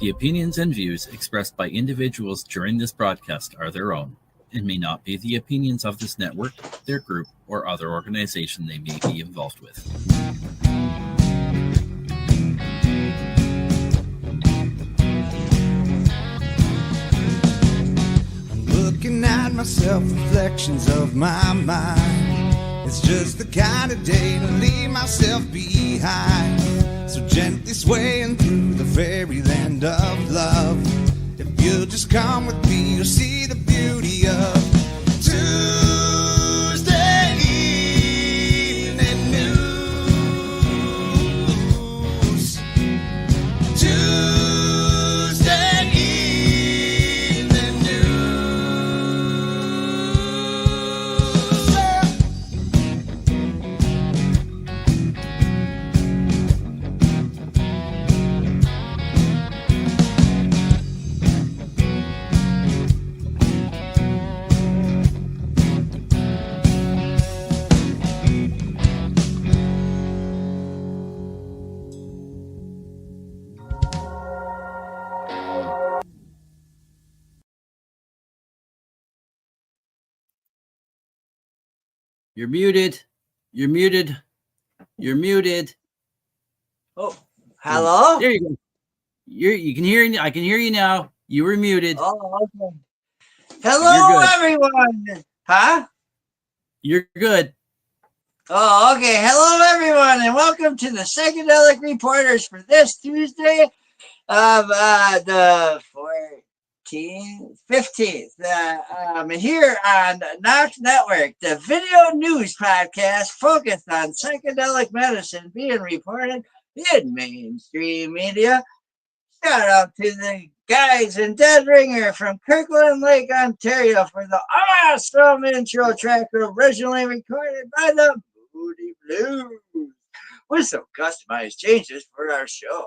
The opinions and views expressed by individuals during this broadcast are their own and may not be the opinions of this network, their group, or other organization they may be involved with. I'm looking at myself, reflections of my mind. It's just the kind of day to leave myself behind. So gently swaying through the fairyland of love. If you'll just come with me, you'll see the beauty of Tuesday evening news. Tuesday evening You're muted. You're muted. You're muted. Oh, hello? There you go. You can hear. I can hear you now. You were muted. Oh, okay. Hello, everyone. Huh? You're good. Oh, okay. Hello, everyone, and welcome to the Psychedelic Reporters for this Tuesday of the 15th. Here on NOK Network, the video news podcast focused on psychedelic medicine being reported in mainstream media. Shout out to the guys in Dead Ringer from Kirkland Lake, Ontario for the awesome intro track originally recorded by the Moody Blues with some customized changes for our show.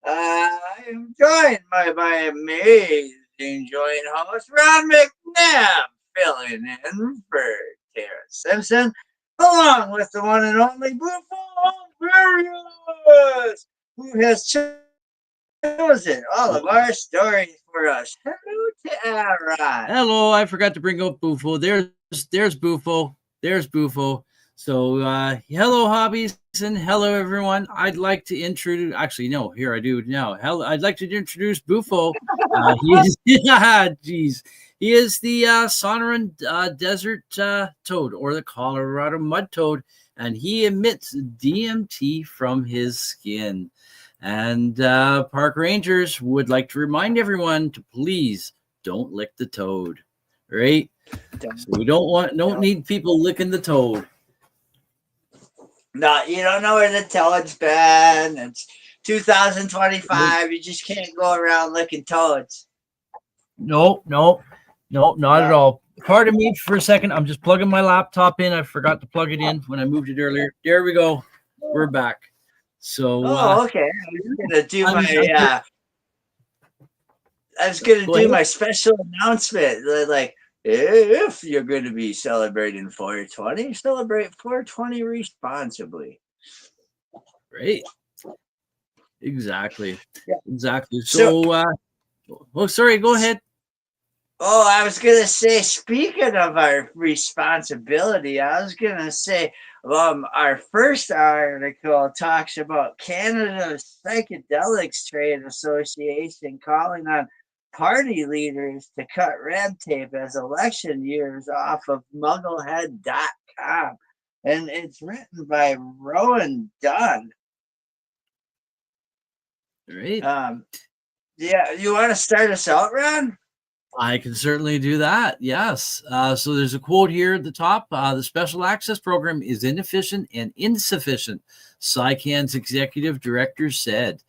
I am joined by my amazing joint host, Ron McNabb, filling in for Tara Simpson, along with the one and only Buffalo Various, who has chosen all of our stories for us. Hello, Tara. Hello. I forgot to bring up Bufo. There's Bufo. There's Bufo. So, hello, hobbies, and hello, everyone. I'd like to introduce. Actually, no. Here I do now. I'd like to introduce Bufo. He is the Sonoran desert toad, or the Colorado mud toad, and he emits DMT from his skin. And park rangers would like to remind everyone to please don't lick the toad, right? So we don't need people licking the toad. No, you don't know where the toad's been. It's 2025. You just can't go around licking toads. No, not at all. Pardon me for a second. I'm just plugging my laptop in. I forgot to plug it in when I moved it earlier. There we go. We're back. So, okay. I was gonna do my special announcement. Like, if you're going to be celebrating 420, celebrate 420 responsibly. Great. Exactly. Yeah. Exactly. So, sorry, go ahead. Oh, I was going to say, speaking of our responsibility, I was going to say, our first article talks about Canada's Psychedelics Trade Association calling on party leaders to cut red tape as election years off of mugglehead.com. And it's written by Rowan Dunn. Great. Yeah, you want to start us out, Ron? I can certainly do that. Yes. So there's a quote here at the top. The special access program is inefficient and insufficient, PsyCan's executive director said.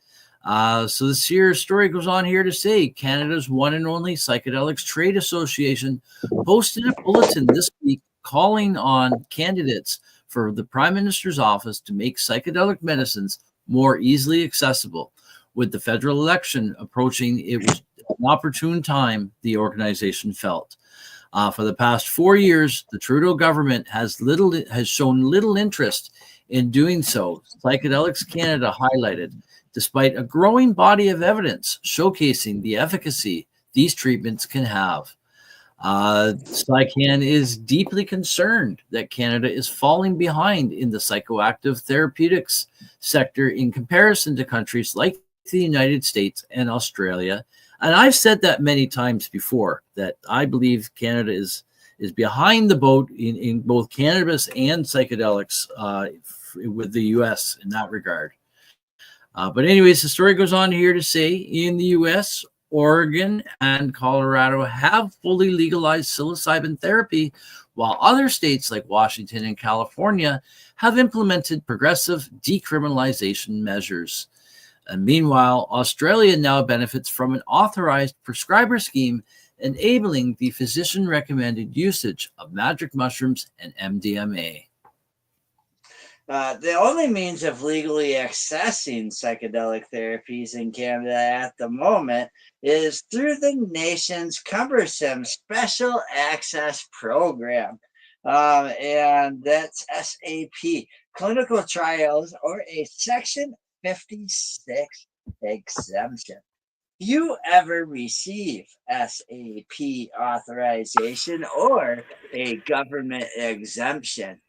So this here story goes on here to say Canada's one and only Psychedelics Trade Association posted a bulletin this week calling on candidates for the Prime Minister's office to make psychedelic medicines more easily accessible. With the federal election approaching, it was an opportune time, the organization felt. For the past 4 years, the Trudeau government has shown little interest in doing so. Psychedelics Canada highlighted despite a growing body of evidence showcasing the efficacy these treatments can have. Psycan is deeply concerned that Canada is falling behind in the psychoactive therapeutics sector in comparison to countries like the United States and Australia. And I've said that many times before, that I believe Canada is behind the boat in both cannabis and psychedelics with the US in that regard. But anyways, the story goes on here to say in the US, Oregon and Colorado have fully legalized psilocybin therapy, while other states like Washington and California have implemented progressive decriminalization measures. And meanwhile, Australia now benefits from an authorized prescriber scheme enabling the physician-recommended usage of magic mushrooms and MDMA. The only means of legally accessing psychedelic therapies in Canada at the moment is through the nation's cumbersome Special Access Program. And that's SAP, clinical trials, or a Section 56 exemption. You ever receive SAP authorization or a government exemption?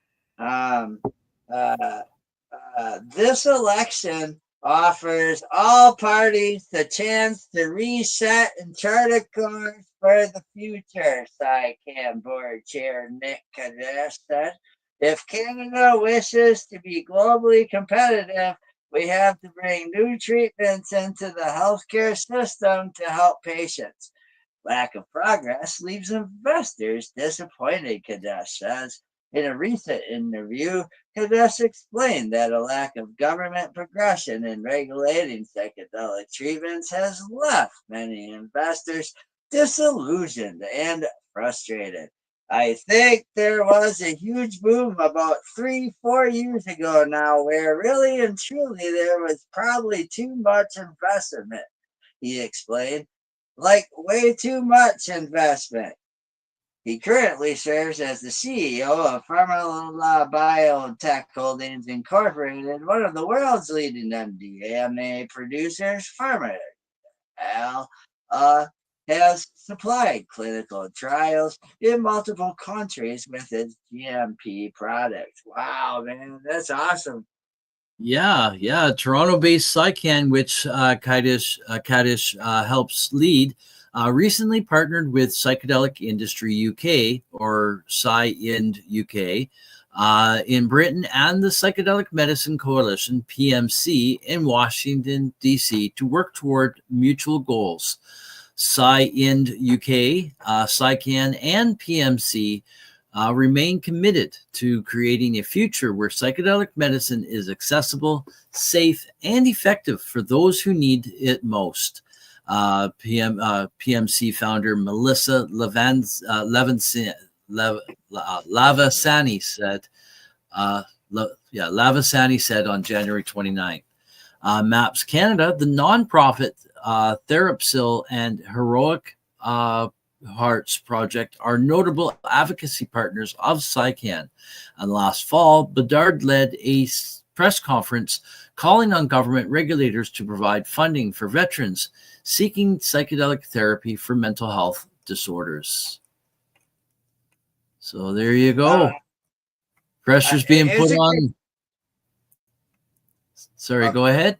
This election offers all parties the chance to reset and chart a course for the future, Psycan Board Chair Nick Kadesh said. If Canada wishes to be globally competitive, we have to bring new treatments into the healthcare system to help patients. Lack of progress leaves investors disappointed, Kadesh says. In a recent interview, Kadesh explained that a lack of government progression in regulating psychedelic treatments has left many investors disillusioned and frustrated. I think there was a huge boom about 3-4 years ago now where really and truly there was probably too much investment, he explained. Like way too much investment. He currently serves as the CEO of Pharma Biotech Holdings Incorporated, one of the world's leading MDMA producers. Pharma has supplied clinical trials in multiple countries with its GMP products. Wow, man, that's awesome. Yeah. Toronto-based Psycan, which Kaddish helps lead, recently partnered with Psychedelic Industry UK, or Psy-Ind UK, in Britain, and the Psychedelic Medicine Coalition, PMC, in Washington, D.C., to work toward mutual goals. Psy-Ind UK, Psycan, and PMC remain committed to creating a future where psychedelic medicine is accessible, safe, and effective for those who need it most. PMC founder Melissa Lavasani said on January 29th. MAPS Canada, the nonprofit Therapsil and Heroic Hearts Project are notable advocacy partners of Psycan. And last fall, Bedard led a press conference calling on government regulators to provide funding for veterans seeking psychedelic therapy for mental health disorders. So there you go. Pressure's being put on. Sorry, go ahead.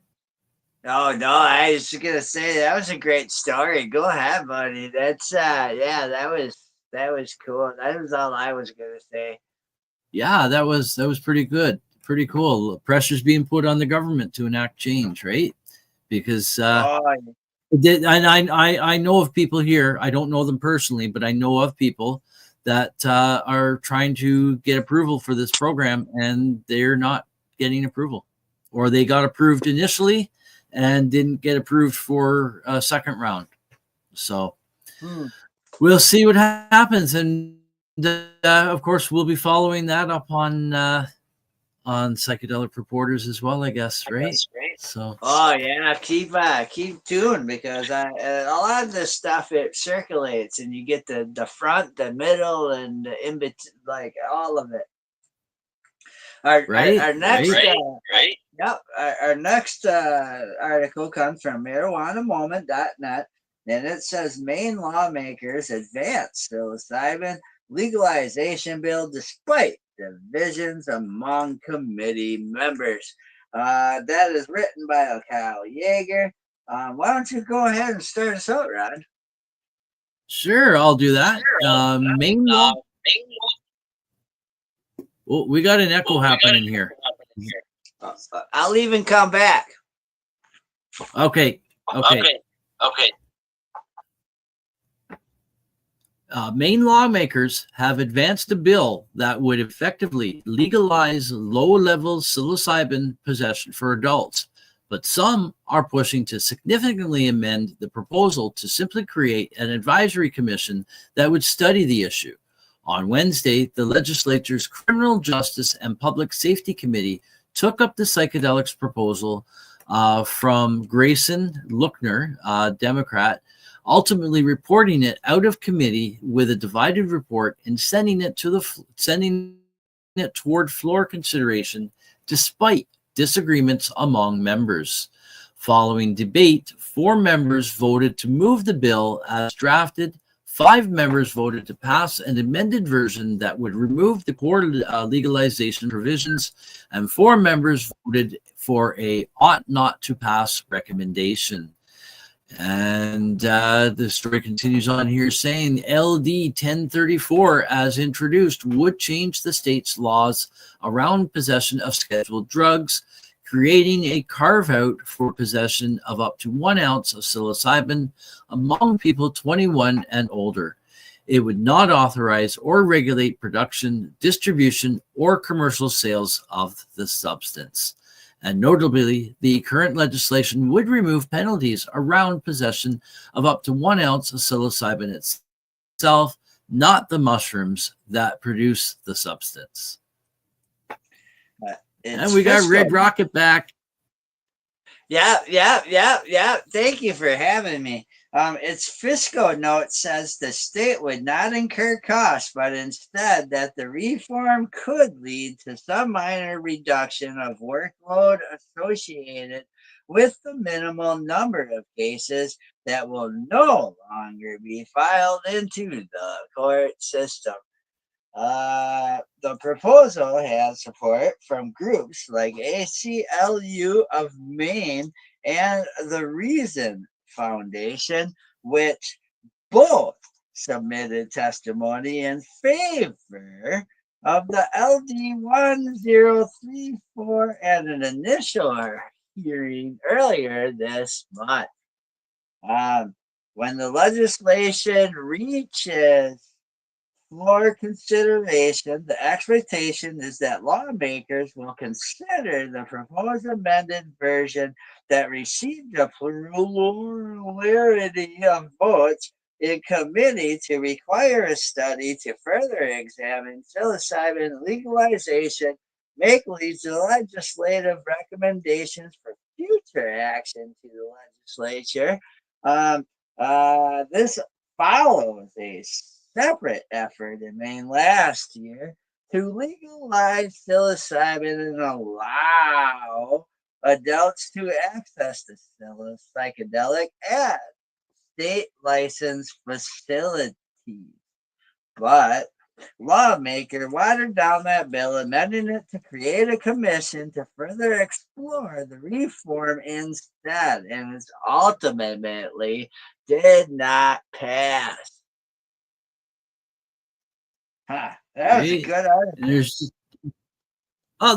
Oh no, I was gonna say that was a great story. Go ahead, buddy. That's yeah, that was cool. That was all I was gonna say. Yeah, that was pretty good. Pretty cool. Pressure's being put on the government to enact change, right? Because I know of people here. I don't know them personally, but I know of people that are trying to get approval for this program, and they're not getting approval, or they got approved initially and didn't get approved for a second round. So we'll see what happens, and of course we'll be following that up on Psychedelic Reporters as well, I guess, right? So yeah, keep tuned, because a lot of this stuff, it circulates, and you get the front, the middle, and the in between, like all of it. Our next Yep. Our next article comes from marijuanamoment.net, and it says Maine lawmakers advance psilocybin legalization bill despite divisions among committee members. That is written by Kyle Yeager. Why don't you go ahead and start us out, Ron? Sure, I'll do that. Maine law. Oh, we got an echo happening here. I'll even come back. Okay. Maine lawmakers have advanced a bill that would effectively legalize low-level psilocybin possession for adults, but some are pushing to significantly amend the proposal to simply create an advisory commission that would study the issue. On Wednesday, the legislature's Criminal Justice and Public Safety Committee took up the psychedelics proposal from Grayson Lookner, Democrat, ultimately reporting it out of committee with a divided report and sending it toward floor consideration despite disagreements among members. Following debate, 4 members voted to move the bill as drafted. 5 members voted to pass an amended version that would remove the core legalization provisions, and 4 members voted for a ought not to pass recommendation. And the story continues on here saying LD 1034 as introduced would change the state's laws around possession of scheduled drugs, creating a carve out for possession of up to 1 ounce of psilocybin among people 21 and older. It would not authorize or regulate production, distribution, or commercial sales of the substance. And notably, the current legislation would remove penalties around possession of up to 1 ounce of psilocybin itself, not the mushrooms that produce the substance. And we got Red Rocket back. Yeah. Thank you for having me. Its fiscal note says the state would not incur costs, but instead that the reform could lead to some minor reduction of workload associated with the minimal number of cases that will no longer be filed into the court system. The proposal has support from groups like ACLU of Maine and the Reason Foundation, which both submitted testimony in favor of the LD 1034 at an initial hearing earlier this month. When the legislation reaches for consideration, the expectation is that lawmakers will consider the proposed amended version that received a plurality of votes in committee to require a study to further examine psilocybin legalization, make legislative recommendations for future action to the legislature. This follows a separate effort in Maine last year to legalize psilocybin and allow adults to access the psychedelic at state licensed facilities. But lawmaker watered down that bill, amending it to create a commission to further explore the reform instead, and it ultimately did not pass. That was a good article.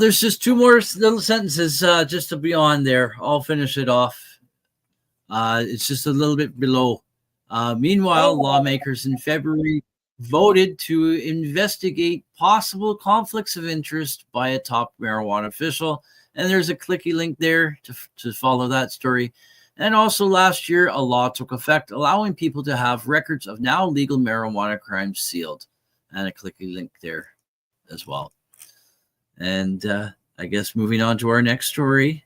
There's just 2 more little sentences just to be on there. I'll finish it off. It's just a little bit below. Meanwhile, lawmakers in February voted to investigate possible conflicts of interest by a top marijuana official. And there's a clicky link there to follow that story. And also last year, a law took effect allowing people to have records of now legal marijuana crimes sealed. And a clicky link there as well. And I guess moving on to our next story.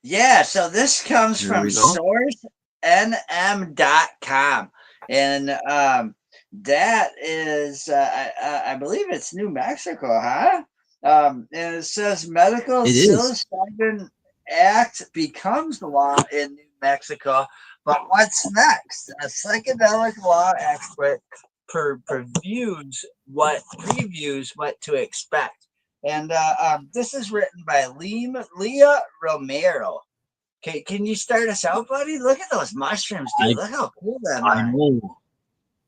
Yeah, so this comes from sourcenm.com. And that is, I believe it's New Mexico, huh? And it says medical It is. psilocybin act becomes the law in New Mexico. But what's next? A psychedelic law expert previews what to expect. And this is written by Leah Romero. Okay, can you start us out, buddy? Look at those mushrooms, dude. I Look how cool them I are. know.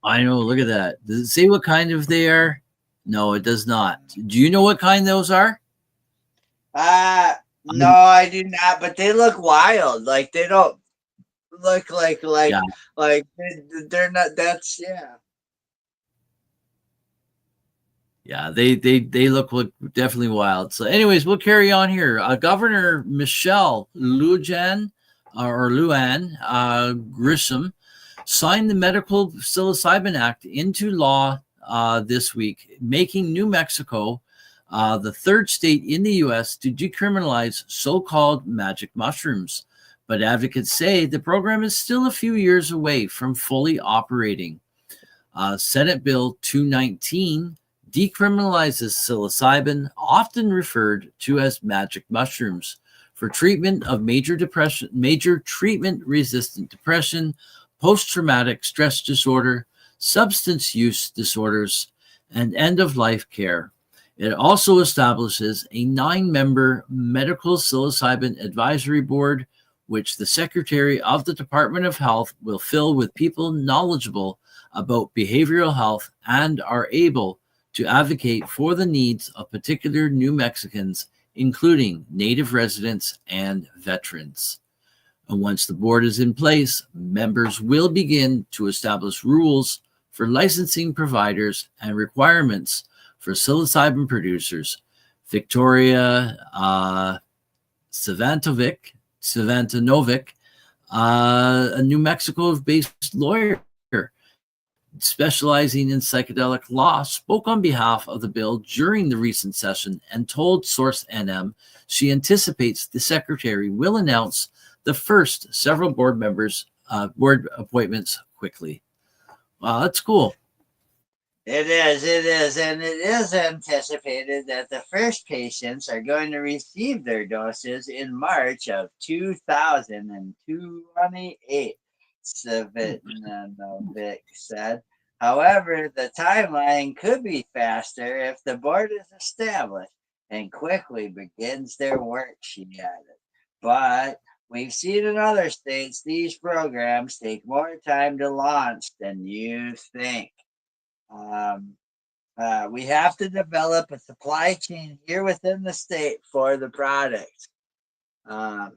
I know. Look at that. Does it say what kind of they are? No, it does not. Do you know what kind those are? No, I'm, I do not. But they look wild. Like they don't look yeah, like they're not. That's yeah. yeah. They look definitely wild. So, anyways, we'll carry on here. Governor Michelle Lujan or Luan Grissom signed the Medical Psilocybin Act into law this week, making New Mexico the third state in the U.S. to decriminalize so-called magic mushrooms. But advocates say the program is still a few years away from fully operating. Senate Bill 219 decriminalizes psilocybin, often referred to as magic mushrooms, for treatment of major treatment-resistant depression, post-traumatic stress disorder, substance use disorders, and end-of-life care. It also establishes a 9-member medical psilocybin advisory board, which the Secretary of the Department of Health will fill with people knowledgeable about behavioral health and are able to advocate for the needs of particular New Mexicans, including Native residents and veterans. And once the board is in place, members will begin to establish rules for licensing providers and requirements for psilocybin producers. Victoria Savantanovic, a New Mexico-based lawyer specializing in psychedelic law, spoke on behalf of the bill during the recent session and told Source NM she anticipates the secretary will announce the first several board appointments quickly. Wow, that's cool. It is, and it is anticipated that the first patients are going to receive their doses in March of 2028, Savitinovic said. However, the timeline could be faster if the board is established and quickly begins their work, she added. But we've seen in other states these programs take more time to launch than you think. Um, we have to develop a supply chain here within the state for the product. And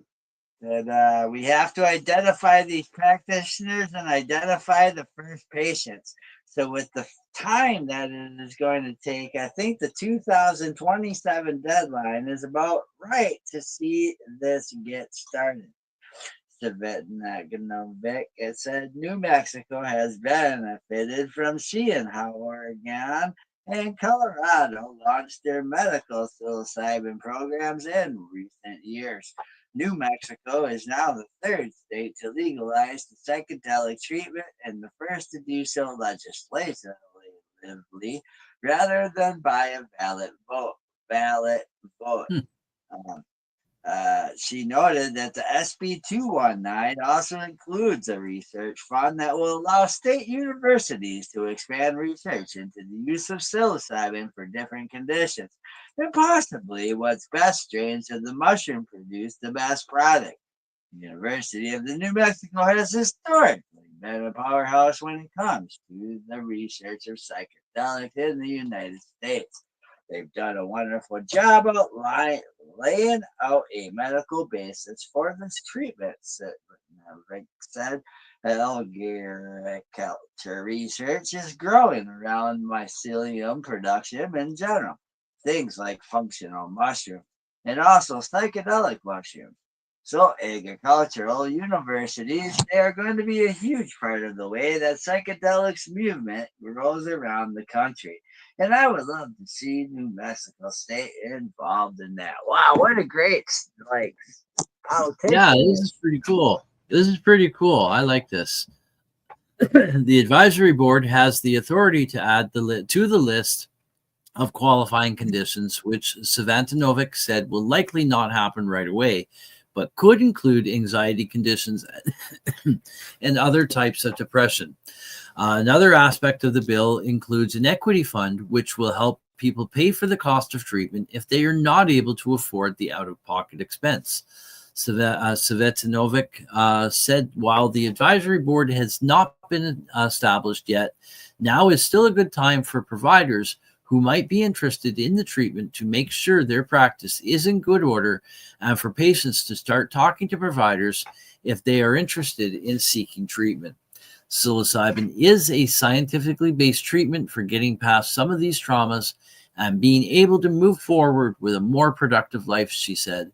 we have to identify these practitioners and identify the first patients. So, with the time that it is going to take, I think the 2027 deadline is about right to see this get started. Savitinovic, it said New Mexico has benefited from seeing how Oregon and Colorado launched their medical psilocybin programs in recent years. New Mexico is now the third state to legalize the psychedelic treatment and the first to do so legislatively rather than by a ballot vote. Hmm. She noted that the SB 219 also includes a research fund that will allow state universities to expand research into the use of psilocybin for different conditions and possibly what's best strains of the mushroom produce the best product. The University of the New Mexico has historically been a powerhouse when it comes to the research of psychedelics in the United States. They've done a wonderful job laying out a medical basis for this treatment, Rick said. Agriculture research is growing around mycelium production in general, things like functional mushrooms and also psychedelic mushrooms. So agricultural universities, they are going to be a huge part of the way that psychedelics movement grows around the country. And I would love to see New Mexico State involved in that. Wow, what a great Yeah, politician. this is pretty cool. This is pretty cool. I like this. The advisory board has the authority to add to the list of qualifying conditions, which Savantanovic said will likely not happen right away, but could include anxiety conditions and other types of depression. Another aspect of the bill includes an equity fund, which will help people pay for the cost of treatment if they are not able to afford the out-of-pocket expense. Savantanovic said while the advisory board has not been established yet, now is still a good time for providers who might be interested in the treatment to make sure their practice is in good order, and for patients to start talking to providers if they are interested in seeking treatment. Psilocybin is a scientifically based treatment for getting past some of these traumas and being able to move forward with a more productive life, she said.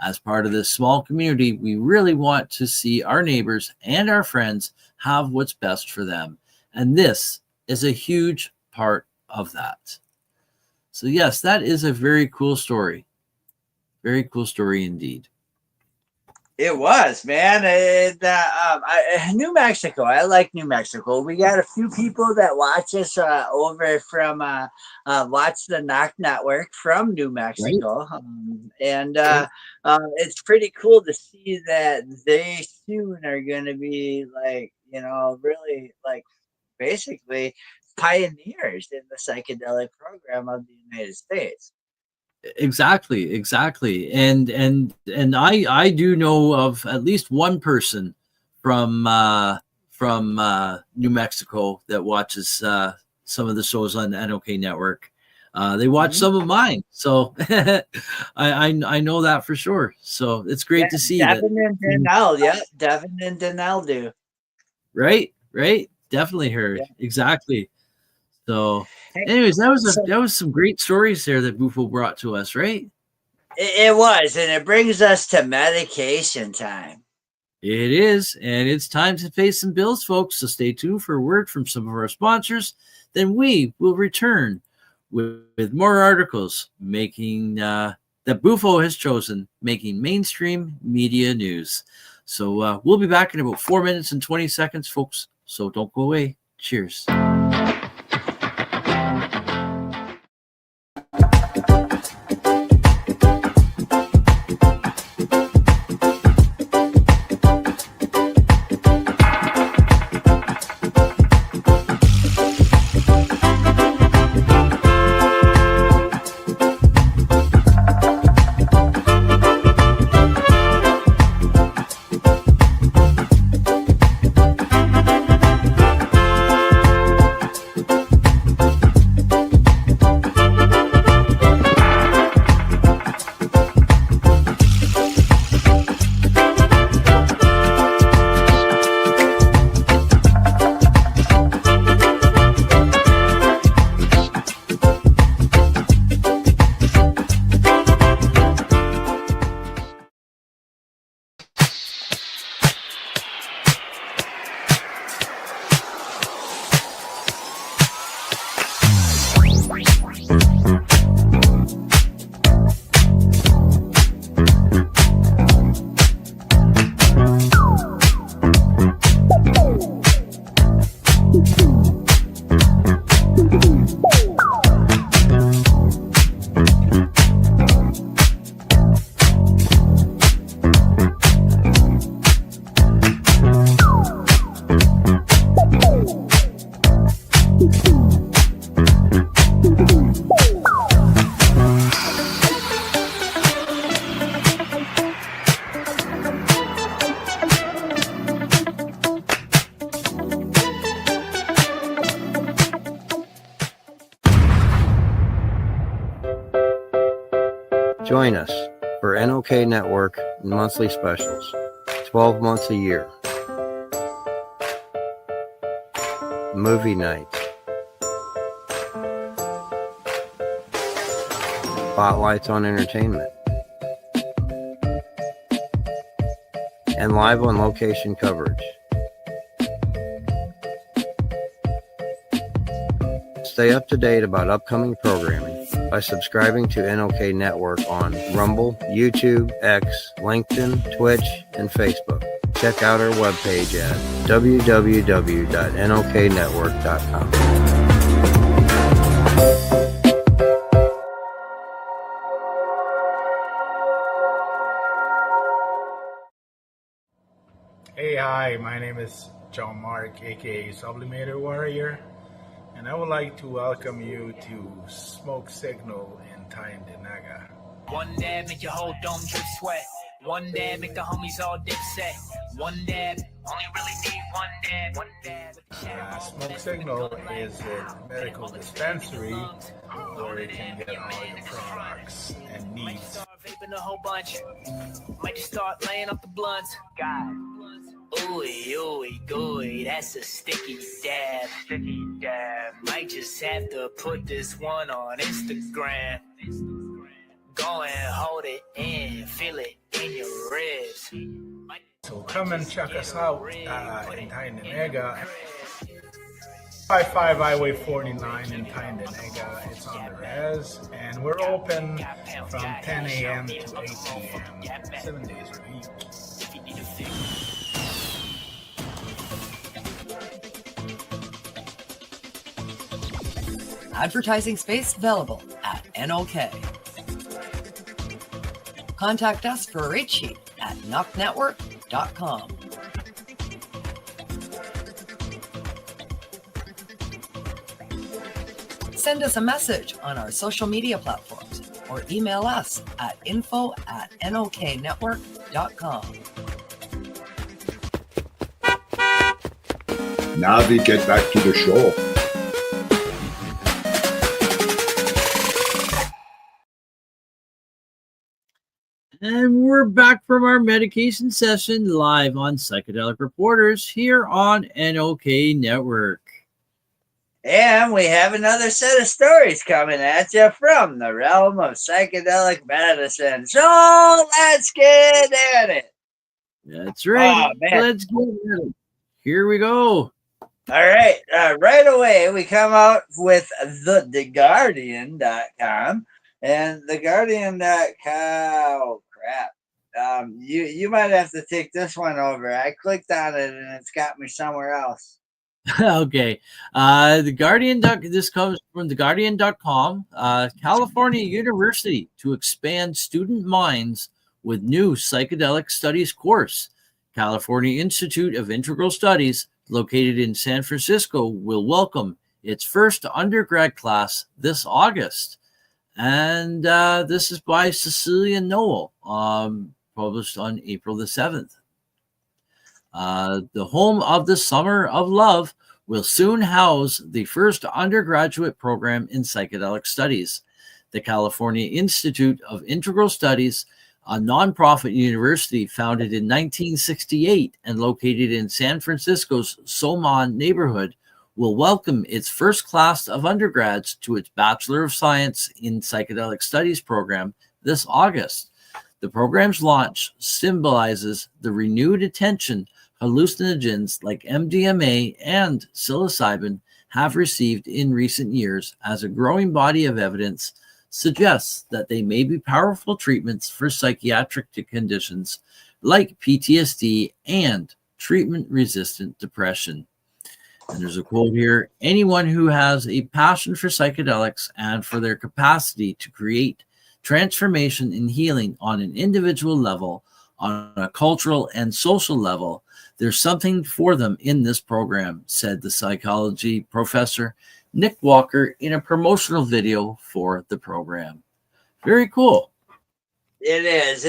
As part of this small community, we really want to see our neighbors and our friends have what's best for them. And this is a huge part of that. So yes, that is a very cool story. Very cool story indeed. It was, man. New Mexico. I like New Mexico. We got a few people that watch us over from watch the NOK Network from New Mexico, right. It's pretty cool to see that they soon are going to be like, really like basically pioneers in the psychedelic program of the United States. Exactly. And I do know of at least one person from New Mexico that watches some of the shows on the NOK Network. They watch some of mine, so I know that for sure. So it's great to see Devin and Danelle, Devin and Danelle do. Right, definitely heard exactly. So, anyways, that was some great stories there that Bufo brought to us, right? It was, and it brings us to medication time. It is, and it's time to pay some bills, folks. So stay tuned for a word from some of our sponsors. Then we will return with more articles making that Bufo has chosen, making mainstream media news. So we'll be back in about 4 minutes and 20 seconds, folks. So don't go away. Cheers. Join us for NOK Network monthly specials, 12 months a year. Movie nights, spotlights on entertainment, and live on location coverage. Stay up to date about upcoming programming by subscribing to NOK Network on Rumble, YouTube, X, LinkedIn, Twitch, and Facebook. Check out our webpage at www.noknetwork.com. Hey, hi, my name is John Mark, aka Sublimator Warrior, and I would like to welcome you to Smoke Signal in Tyndinaga. One dab make your whole dome drip sweat. One dab make the homies all dip set. One dab, only really need one dab. One dab. Smoke Signal is a medical dispensary where you can get all your products and Might needs. just start vaping a whole bunch. Might just start laying off the blunts. God. Ooey, ooey, gooey, that's a sticky dab. Sticky dab. Might just have to put this one on Instagram. Go and hold it in, feel it in your ribs. So come and check us out in Tyndinaga. 55 Highway 49 in Tyndinaga. It's on the res, and we're open from 10 a.m. to 8 p.m. 7 days a week. Advertising space available at NOK. Contact us for a rate sheet at NOKNetwork.com. Send us a message on our social media platforms or email us at info@NOKNetwork.com. Now we get back to the show. And we're back from our medication session live on Psychedelic Reporters here on NOK Network. And we have another set of stories coming at you from the realm of psychedelic medicine. So let's get at it. That's right. Oh, man. Let's get it. Here we go. All right. Right away, we come out with TheGuardian.com. And TheGuardian.com, oh, crap. You might have to take this one over. I clicked on it and it's got me somewhere else. Okay. The Guardian. This comes from theguardian.com. California University to expand student minds with new psychedelic studies course. California Institute of Integral Studies, located in San Francisco, will welcome its first undergrad class this August. And this is by Cecilia Noel, published on April the 7th. The home of the Summer of Love will soon house the first undergraduate program in psychedelic studies. The California Institute of Integral Studies, a nonprofit university founded in 1968 and located in San Francisco's Somon neighborhood, will welcome its first class of undergrads to its Bachelor of Science in Psychedelic Studies program this August. The program's launch symbolizes the renewed attention hallucinogens like MDMA and psilocybin have received in recent years, as a growing body of evidence suggests that they may be powerful treatments for psychiatric conditions like PTSD and treatment-resistant depression. And there's a quote here: anyone who has a passion for psychedelics and for their capacity to create transformation and healing on an individual level, on a cultural and social level, there's something for them in this program, said the psychology professor Nick Walker in a promotional video for the program. Very cool. It is.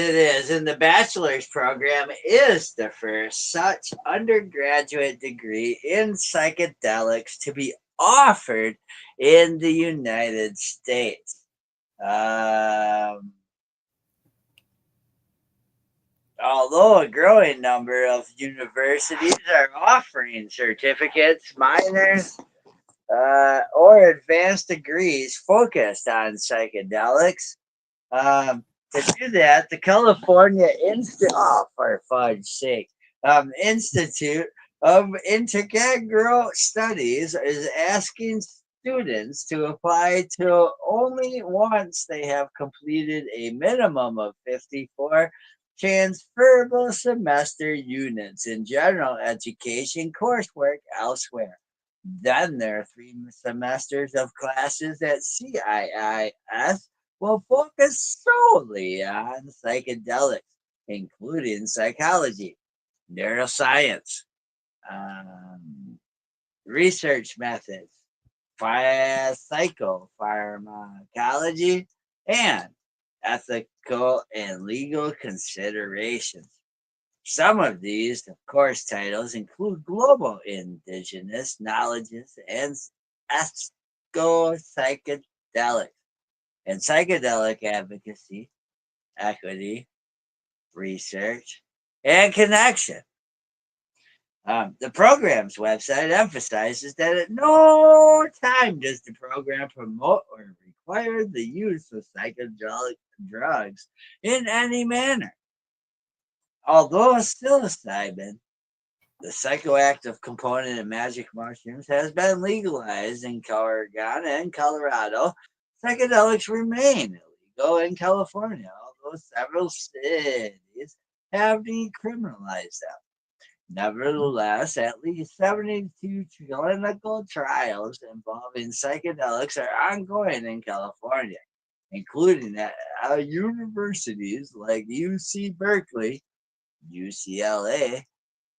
And the bachelor's program is the first such undergraduate degree in psychedelics to be offered in the United States. Although a growing number of universities are offering certificates, minors, or advanced degrees focused on psychedelics. To do that, the California Institute of Integral Studies is asking students to apply to only once they have completed a minimum of 54 transferable semester units in general education coursework elsewhere. Then there are 3 semesters of classes at CIIS will focus solely on psychedelics, including psychology. neuroscience, research methods, psychopharmacology, and ethical and legal considerations. Some of these, of course, titles include global indigenous knowledges and psychedelics and psychedelic advocacy, equity, research, and connection. The program's website emphasizes that at no time does the program promote or require the use of psychedelic drugs in any manner. Although psilocybin, the psychoactive component in magic mushrooms, has been legalized in Oregon and Colorado, psychedelics remain illegal in California, although several cities have decriminalized them. Nevertheless, at least 72 clinical trials involving psychedelics are ongoing in California, including at universities like UC Berkeley, UCLA,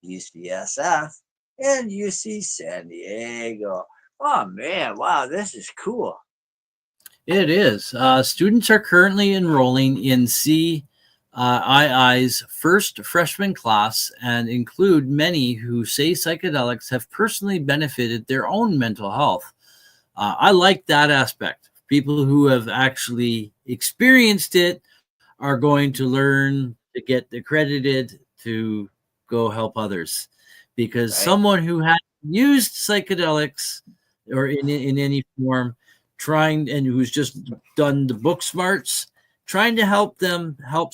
UCSF, and UC San Diego. Oh man, wow, this is cool. It is. Students are currently enrolling in CII's first freshman class and include many who say psychedelics have personally benefited their own mental health. I like that aspect. People who have actually experienced it are going to learn to get accredited to go help others, because someone who had used psychedelics or in any form, trying, and who's just done the book smarts, trying to help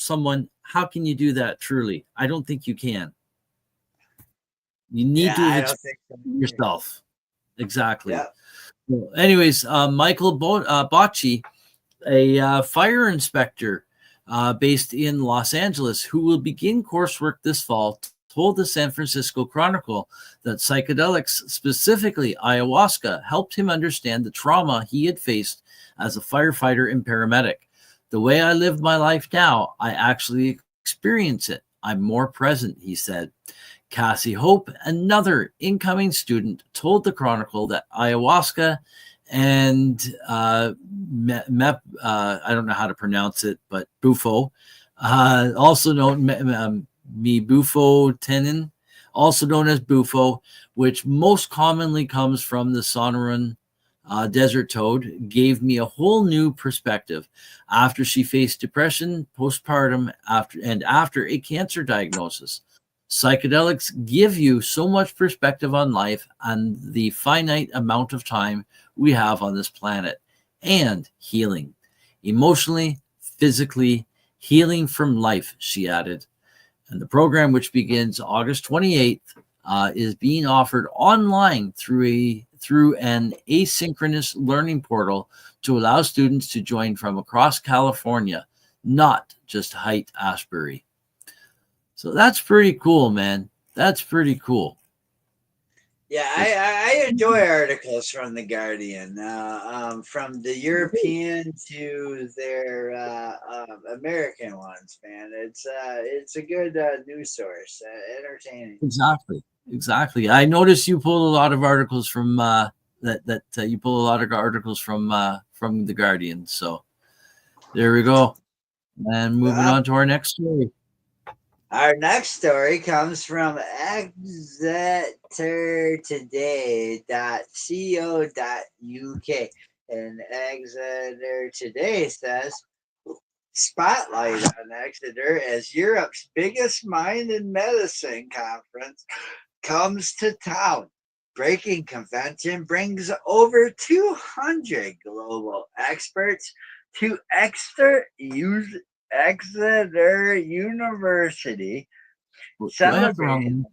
someone, how can you do that truly? I don't think you can. You need to experience yourself. Exactly. Yeah. Well, anyways, Michael Bocci, a fire inspector based in Los Angeles, who will begin coursework this fall, told the San Francisco Chronicle that psychedelics, specifically ayahuasca, helped him understand the trauma he had faced as a firefighter and paramedic. The way I live my life now, I actually experience it. I'm more present, he said. Cassie Hope, another incoming student, told the Chronicle that ayahuasca and I don't know how to pronounce it, but Bufo, also known Mibufo-tenin, also known as Bufo, which most commonly comes from the Sonoran desert toad, gave me a whole new perspective after she faced depression postpartum after a cancer diagnosis. Psychedelics give you so much perspective on life and the finite amount of time we have on this planet, and healing, emotionally, physically, healing from life, she added. And the program, which begins August 28th, is being offered online through an asynchronous learning portal to allow students to join from across California, not just Haight-Ashbury. So that's pretty cool, man. That's pretty cool. Yeah, I enjoy articles from The Guardian, from the European to their American ones, man. It's a good news source, entertaining. Exactly. I noticed you pull a lot of articles from The Guardian. So there we go. And moving on to our next story. Our next story comes from exetertoday.co.uk. And Exeter Today says, spotlight on Exeter as Europe's biggest mind and medicine conference comes to town. Breaking convention brings over 200 global experts to Exeter University, celebrating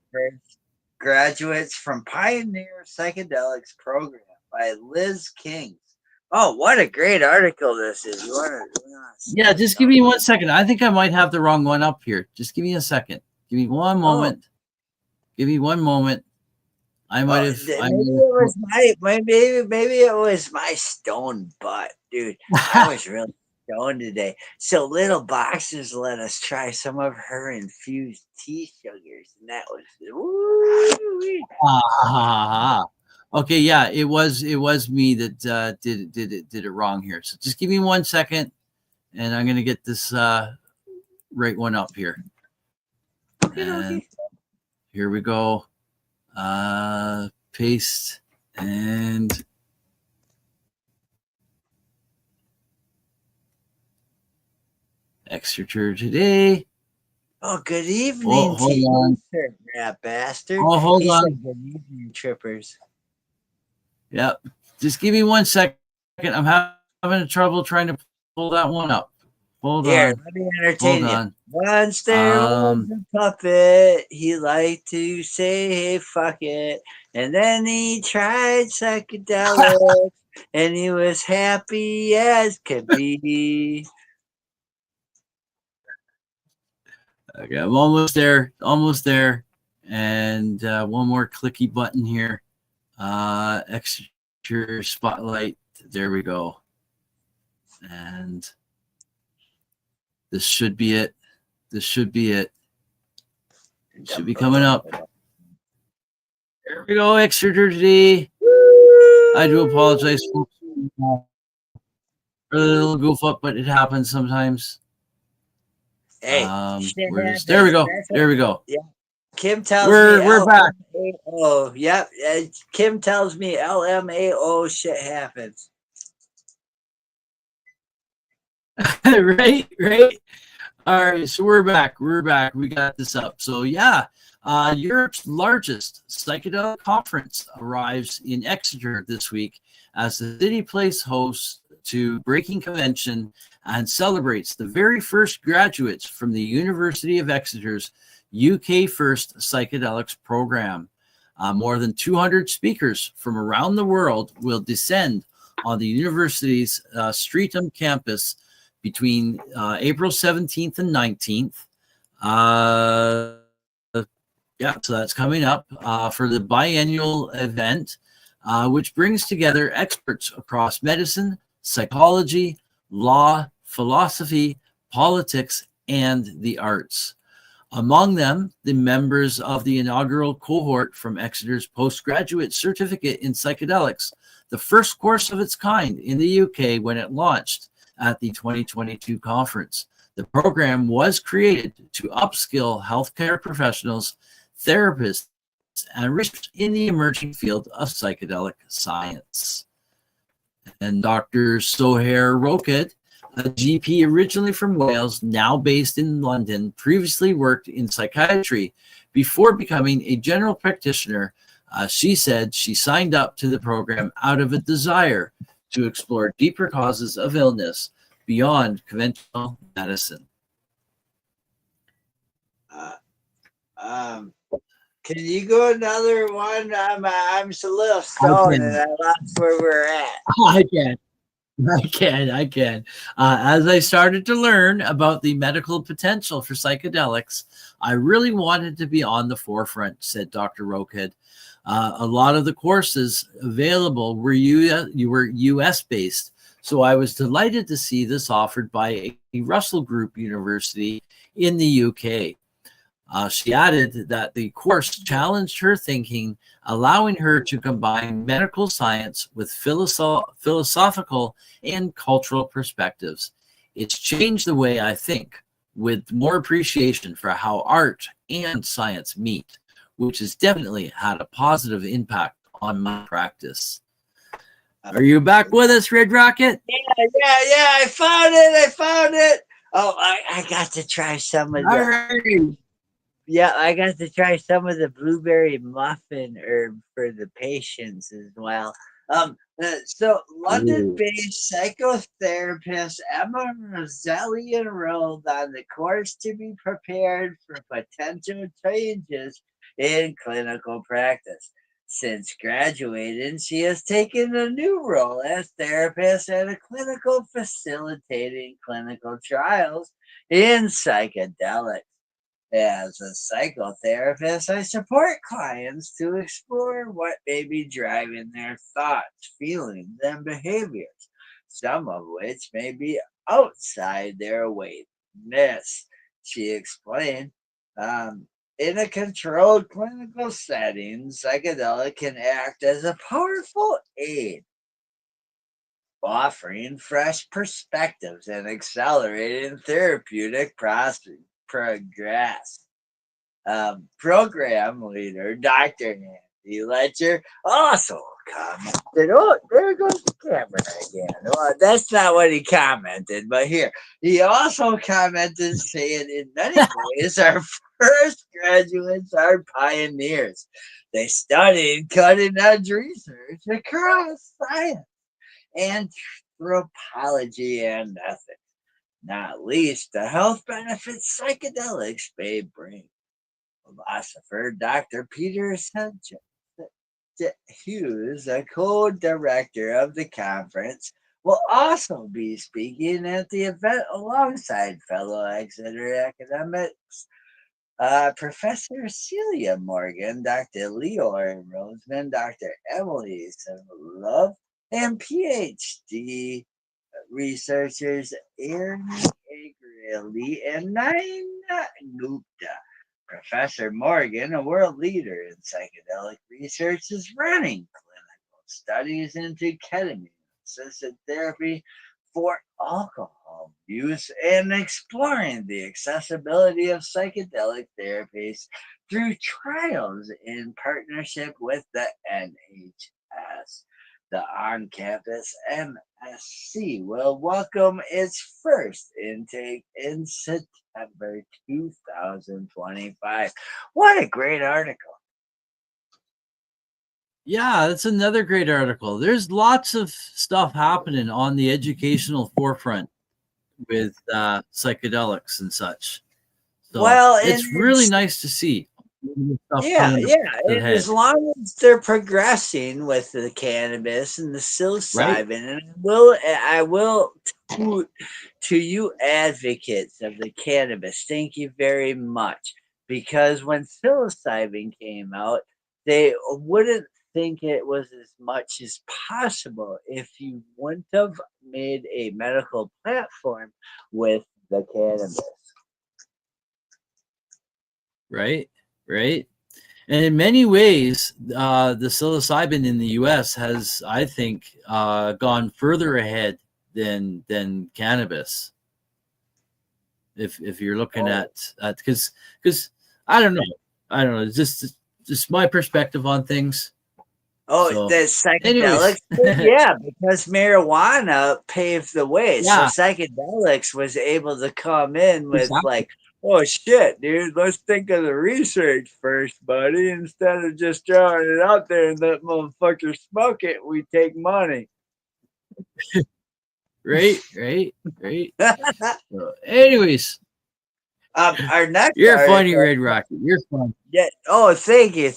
graduates from Pioneer Psychedelics program by Liz Kings. Oh, what a great article this is. Yeah, just give me 1 second. I think I might have the wrong one up here. Just give me a second. Give me one moment. Give me one moment. I might have. Maybe it was my stone butt, dude. I was really stoned today. So little boxers let us try some of her infused tea sugars, and that was woo. Okay, yeah, it was me that did it wrong here. So just give me 1 second, and I'm gonna get this right one up here. And here we go. Paste and Exeter today. Oh, good evening hold to you, on. sir, that bastard. Oh, hold He on. said good evening, trippers. Yep. Just give me 1 second. I'm having trouble trying to pull that one up. Hold Here, on. let me entertain Hold you. on. Once there was a puppet, he liked to say, hey, fuck it. And then he tried psychedelics, and he was happy as could be. Okay, I'm almost there. Almost there. And one more clicky button here. Extra spotlight. There we go. And this should be it. This should be it. It should be coming up. There we go, Exeter today. I do apologize for the little goof up, but it happens sometimes. Hey, there we go. There we go. Yeah. Kim tells me we're back. LMAO. Yep. Kim tells me LMAO shit happens. Right. All right, so we're back. We got this up. So yeah, Europe's largest psychedelic conference arrives in Exeter this week as the city plays host to Breaking Convention and celebrates the very first graduates from the University of Exeter's UK First Psychedelics program. More than 200 speakers from around the world will descend on the university's Streatham campus between April 17th and 19th. Yeah, so that's coming up for the biennial event, which brings together experts across medicine, psychology, law, philosophy, politics, and the arts. Among them, the members of the inaugural cohort from Exeter's postgraduate certificate in psychedelics, the first course of its kind in the UK when it launched at the 2022 conference. The program was created to upskill healthcare professionals, therapists, and researchers in the emerging field of psychedelic science. And Dr. Sohair Roked, a GP originally from Wales, now based in London, previously worked in psychiatry before becoming a general practitioner. She said she signed up to the program out of a desire to explore deeper causes of illness beyond conventional medicine. Can you go another one? I'm a little stoned and I lost where we're at. I can. As I started to learn about the medical potential for psychedelics, I really wanted to be on the forefront, said Dr. Roked. A lot of the courses available were US based, so I was delighted to see this offered by a Russell Group University in the UK. She added that the course challenged her thinking, allowing her to combine medical science with philosophical and cultural perspectives. It's changed the way I think, with more appreciation for how art and science meet, which has definitely had a positive impact on my practice. Are you back with us, Red Rocket? Yeah. I found it. Oh, I got to try some of that. Yeah, I got to try some of the blueberry muffin herb for the patients as well. So London-based psychotherapist Emma Roselli enrolled on the course to be prepared for potential changes in clinical practice. Since graduating, she has taken a new role as therapist at a clinical facilitating clinical trials in psychedelics. As a psychotherapist, I support clients to explore what may be driving their thoughts, feelings, and behaviors, some of which may be outside their awareness, she explained. In a controlled clinical setting, psychedelic can act as a powerful aid, offering fresh perspectives and accelerating therapeutic progress. Program leader Dr. Andy Letcher also commented, oh, there goes the camera again. Well, that's not what he commented, but here. He also commented saying, in many ways, our first graduates are pioneers. They studied cutting edge research across science, anthropology, and ethics, not least the health benefits psychedelics may bring. Philosopher Dr. Peter Hughes, a co-director of the conference, will also be speaking at the event alongside fellow Exeter academics Professor Celia Morgan, Dr. Leora Roseman, Dr. Emily Love, and PhD researchers Erin Agrelli and Naina Gupta. Professor Morgan, a world leader in psychedelic research, is running clinical studies into ketamine assisted therapy for alcohol use and exploring the accessibility of psychedelic therapies through trials in partnership with the NHS. The on campus MSC will welcome its first intake in September 2025. What a great article! Yeah, that's another great article. There's lots of stuff happening on the educational forefront with psychedelics and such. So Well, it's really nice to see stuff yeah, coming yeah. to the And head. as long as they're progressing with the cannabis and the Right. psilocybin, and I will to you advocates of the cannabis, thank you very much. Because when psilocybin came out, they wouldn't think it was as much as possible if you wouldn't have made a medical platform with the cannabis. Right. Right. And in many ways, the psilocybin in the U.S. has, I think, gone further ahead than cannabis. If you're looking at because I don't know, it's just my perspective on things. Oh, So, the psychedelics? anyways, Yeah, because marijuana paved the way. So yeah, psychedelics was able to come in with exactly. like, oh shit, dude, let's think of the research first, buddy. Instead of just throwing it out there and let motherfuckers smoke it, we take money. Right. So, anyways, Our next you're funny, article. Red Rocket. You're fun. Yeah. Oh, thank you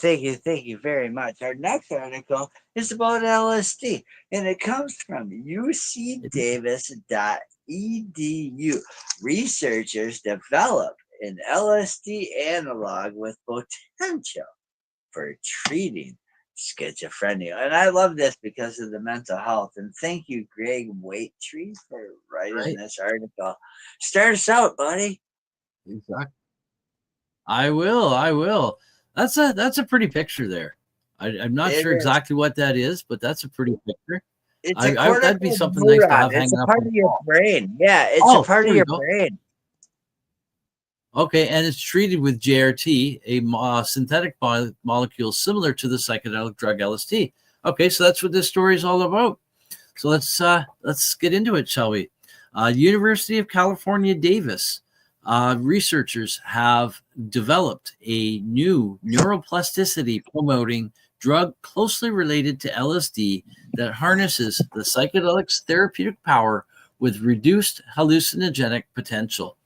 very much. Our next article is about LSD, and it comes from ucdavis.edu. Researchers develop an LSD analog with potential for treating schizophrenia. And I love this because of the mental health. And thank you, Greg Waittree, for writing Right. this article. Start us out, buddy. Exactly. I will. That's a pretty picture there. I'm not It sure is. exactly what that is, but that's a pretty picture. It's a That'd be cortical something nice to neuron. have It's a hanging up part on of the your wall. brain. Yeah, it's a Oh, part there of we your go. brain. Okay, and it's treated with JRT, a synthetic molecule similar to the psychedelic drug LSD. Okay, so that's what this story is all about. So let's get into it, shall we? University of California, Davis. Researchers have developed a new neuroplasticity promoting drug closely related to LSD that harnesses the psychedelic's therapeutic power with reduced hallucinogenic potential.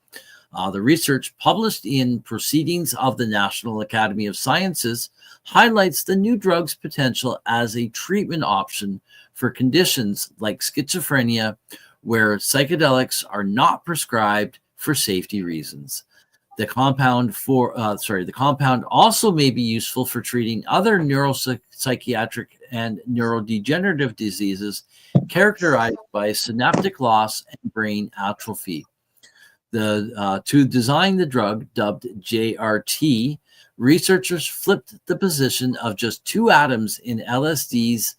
The research published in Proceedings of the National Academy of Sciences highlights the new drug's potential as a treatment option for conditions like schizophrenia, where psychedelics are not prescribed for safety reasons. The compound also may be useful for treating other neuropsychiatric and neurodegenerative diseases characterized by synaptic loss and brain atrophy. To design the drug, dubbed JRT, researchers flipped the position of just two atoms in LSD's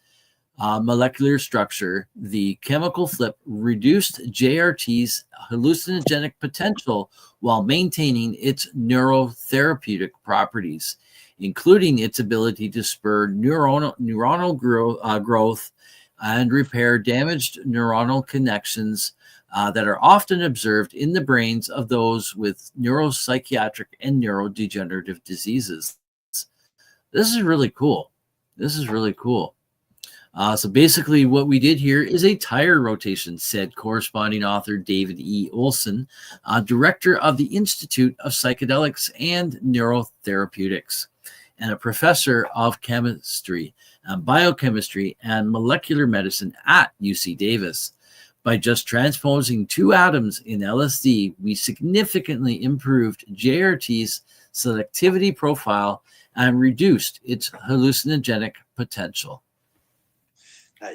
molecular structure. The chemical flip reduced JRT's hallucinogenic potential while maintaining its neurotherapeutic properties, including its ability to spur neuronal growth and repair damaged neuronal connections that are often observed in the brains of those with neuropsychiatric and neurodegenerative diseases. This is really cool. So basically what we did here is a tire rotation, said corresponding author David E. Olson, director of the Institute of Psychedelics and Neurotherapeutics, and a professor of chemistry, biochemistry, and molecular medicine at UC Davis. By just transposing two atoms in LSD, we significantly improved JRT's selectivity profile and reduced its hallucinogenic potential.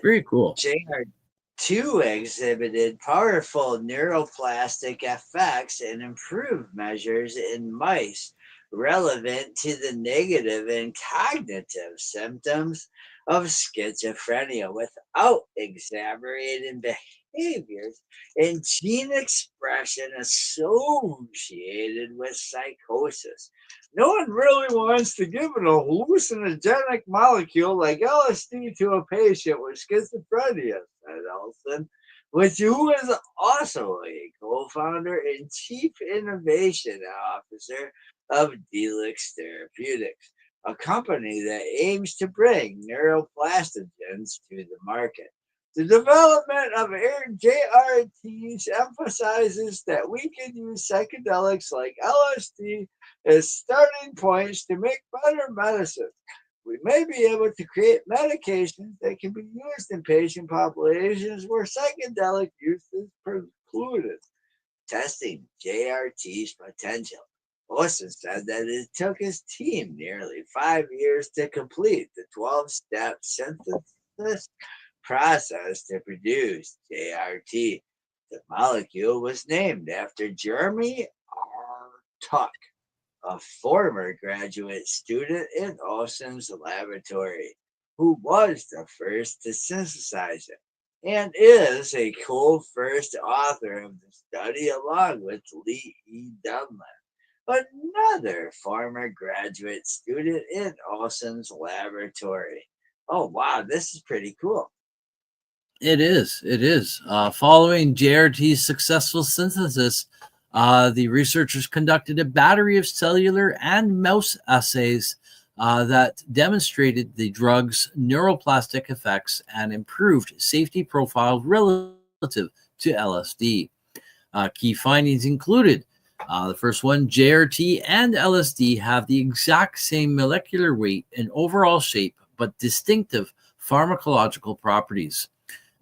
Very cool. JR2 exhibited powerful neuroplastic effects and improved measures in mice relevant to the negative and cognitive symptoms of schizophrenia without exaggerated behaviors and gene expression associated with psychosis. No one really wants to give an hallucinogenic molecule like LSD to a patient with schizophrenia, said Olson, who is also a co-founder and chief innovation officer of Delix Therapeutics, a company that aims to bring neuroplastogens to the market. The development of JRTs emphasizes that we can use psychedelics like LSD as starting points to make better medicine. We may be able to create medications that can be used in patient populations where psychedelic use is precluded. Testing JRT's potential. Olson said that it took his team nearly 5 years to complete the 12-step synthesis process to produce JRT. The molecule was named after Jeremy R. Tuck, a former graduate student in Olson's laboratory, who was the first to synthesize it, and is a co-first author of the study along with Lee E. Dunlap, another former graduate student in Olson's laboratory. Oh, wow, this is pretty cool. It is. Following JRT's successful synthesis, the researchers conducted a battery of cellular and mouse assays that demonstrated the drug's neuroplastic effects and improved safety profile relative to LSD. Key findings included the first one: JRT and LSD have the exact same molecular weight and overall shape, but distinctive pharmacological properties.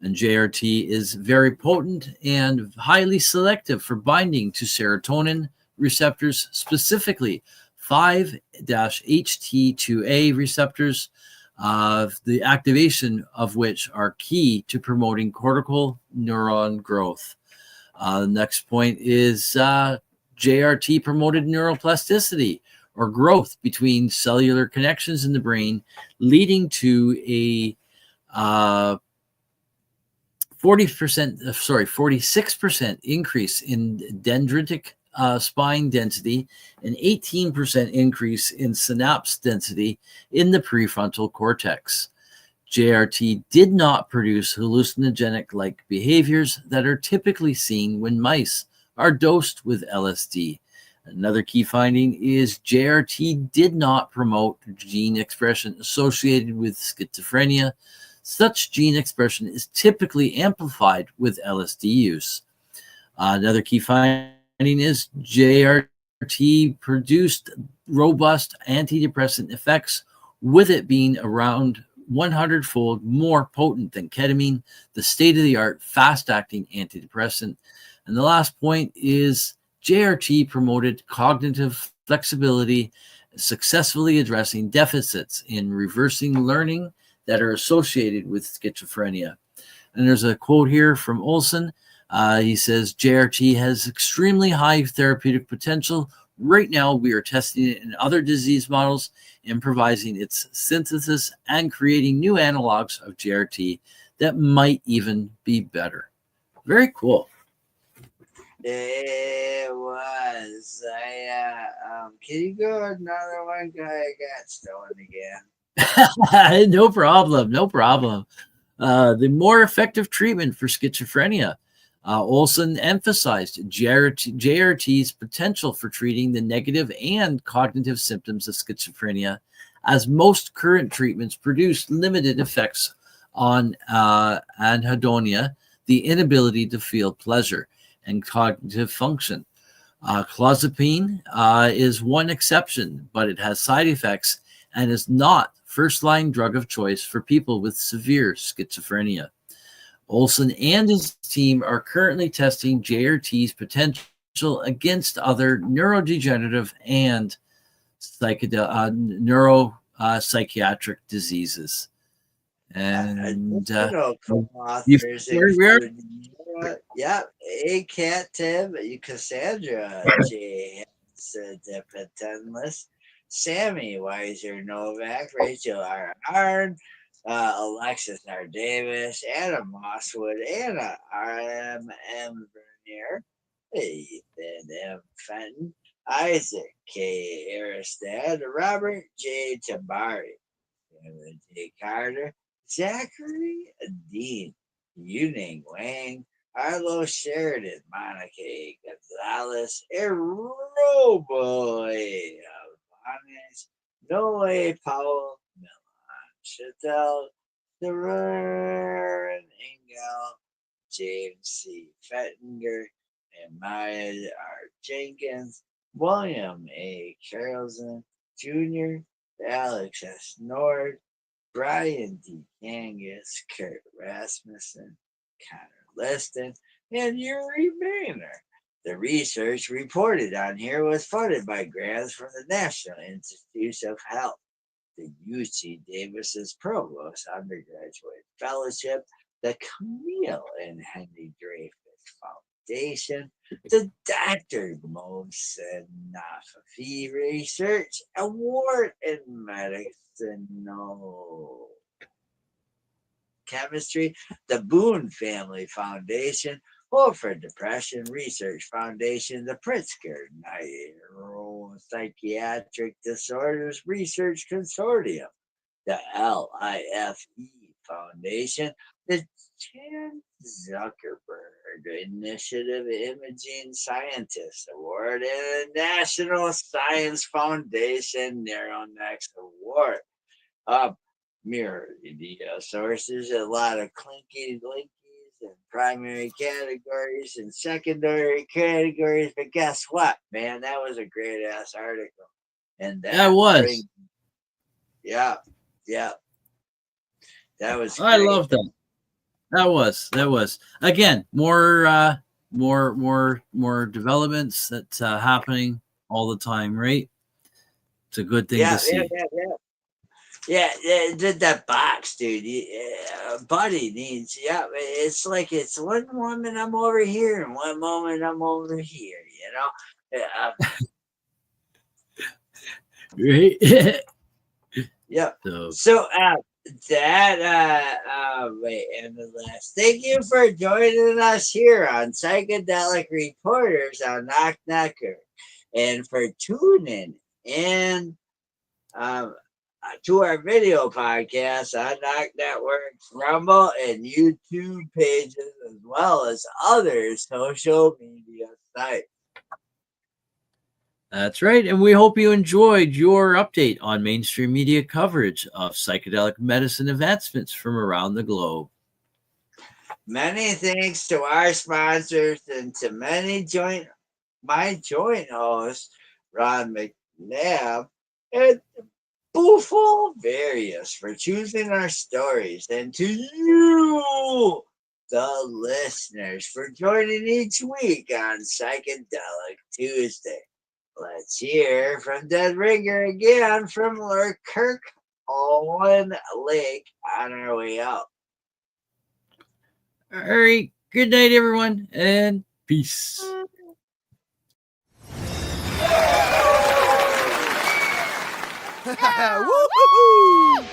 And JRT is very potent and highly selective for binding to serotonin receptors, specifically 5-HT2A receptors, the activation of which are key to promoting cortical neuron growth. The next point is JRT promoted neuroplasticity, or growth between cellular connections in the brain, leading to a 46% increase in dendritic spine density, and 18% increase in synapse density in the prefrontal cortex. JRT did not produce hallucinogenic-like behaviors that are typically seen when mice are dosed with LSD. Another key finding is JRT did not promote gene expression associated with schizophrenia. Such gene expression is typically amplified with LSD use. Another key finding is JRT produced robust antidepressant effects, with it being around 100-fold more potent than ketamine, the state-of-the-art fast-acting antidepressant. And the last point is JRT promoted cognitive flexibility, successfully addressing deficits in reversing learning that are associated with schizophrenia. And there's a quote here from Olson. He says, JRT has extremely high therapeutic potential. Right now, we are testing it in other disease models, improvising its synthesis and creating new analogs of JRT that might even be better. Very cool. It was. Can you go another one? I got stolen again. No problem. No problem. The more effective treatment for schizophrenia. Olson emphasized JRT's potential for treating the negative and cognitive symptoms of schizophrenia, as most current treatments produce limited effects on anhedonia, the inability to feel pleasure, and cognitive function. Clozapine is one exception, but it has side effects and is not first-line drug of choice for people with severe schizophrenia. Olson and his team are currently testing JRT's potential against other neurodegenerative and neuropsychiatric diseases. And co-authors include, A. Tim, Cassandra J. Penless, Sammy Weiser Novak, Rachel R. Arn, Alexis R. Davis, Anna Mosswood, Anna R. M. Vernier, Ethan M. Fenton, Isaac K. Aristad, Robert J. Tabari, Kevin J. Carter, Zachary Dean, Yuning Wang, Arlo Sheridan, Monica Gonzalez, Aeroboy Alvarez, Noe Powell, Milan Chattel, Theron Engel, James C. Fettinger, and Maya R. Jenkins, William A. Carrollson Jr., Alex S. Nord, Brian D. Angus, Kurt Rasmussen, Connor Liston, and Yuri Boehner. The research reported on here was funded by grants from the National Institutes of Health, the UC Davis's Provost Undergraduate Fellowship, the Camille and Henry Dreyfus Foundation, the Dr. Mohsen Nafafi Research Award in Medicinal Chemistry, the Boone Family Foundation, for Depression Research Foundation, the Pritzker Neuropsychiatric Disorders Research Consortium, the LIFE Foundation, the Chan Zuckerberg Initiative Imaging Scientist Award, and the National Science Foundation NeuroNext Award. Mirror media sources, a lot of clinky linkies and primary categories and secondary categories. But guess what, man? That was a great ass article. And that was. Yeah. That was I great. love that. That was. Again, more developments that's happening all the time, right? It's a good thing to see. Yeah, that box, dude. Buddy needs. Yeah, it's like it's one moment I'm over here and one moment I'm over here. Right. Yeah. So wait, and the last. Thank you for joining us here on Psychedelic Reporters on NOK Network, and for tuning in. To our video podcast on NOK Network, Rumble, and YouTube pages, as well as other social media sites. That's right. And we hope you enjoyed your update on mainstream media coverage of psychedelic medicine advancements from around the globe. Many thanks to our sponsors and to my joint host, Ron McNabb, and Buffalo Various for choosing our stories, and to you, the listeners for joining each week on Psychedelic Tuesday. Let's hear from Dead Ringer again from Lord Kirk Owen Lake on our way out. All right. Good night, everyone, and peace. Woo-hoo-hoo!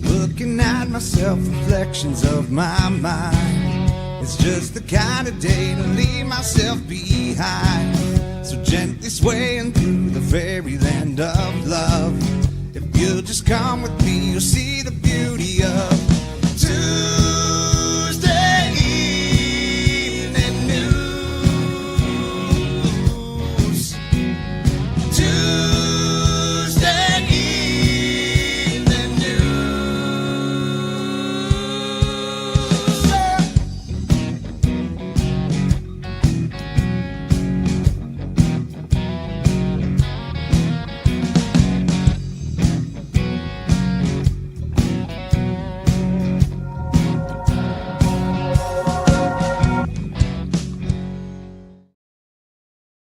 Looking at myself, reflections of my mind. It's just the kind of day to leave myself behind. So gently swaying through the fairyland of love. If you'll just come with me, you'll see the beauty of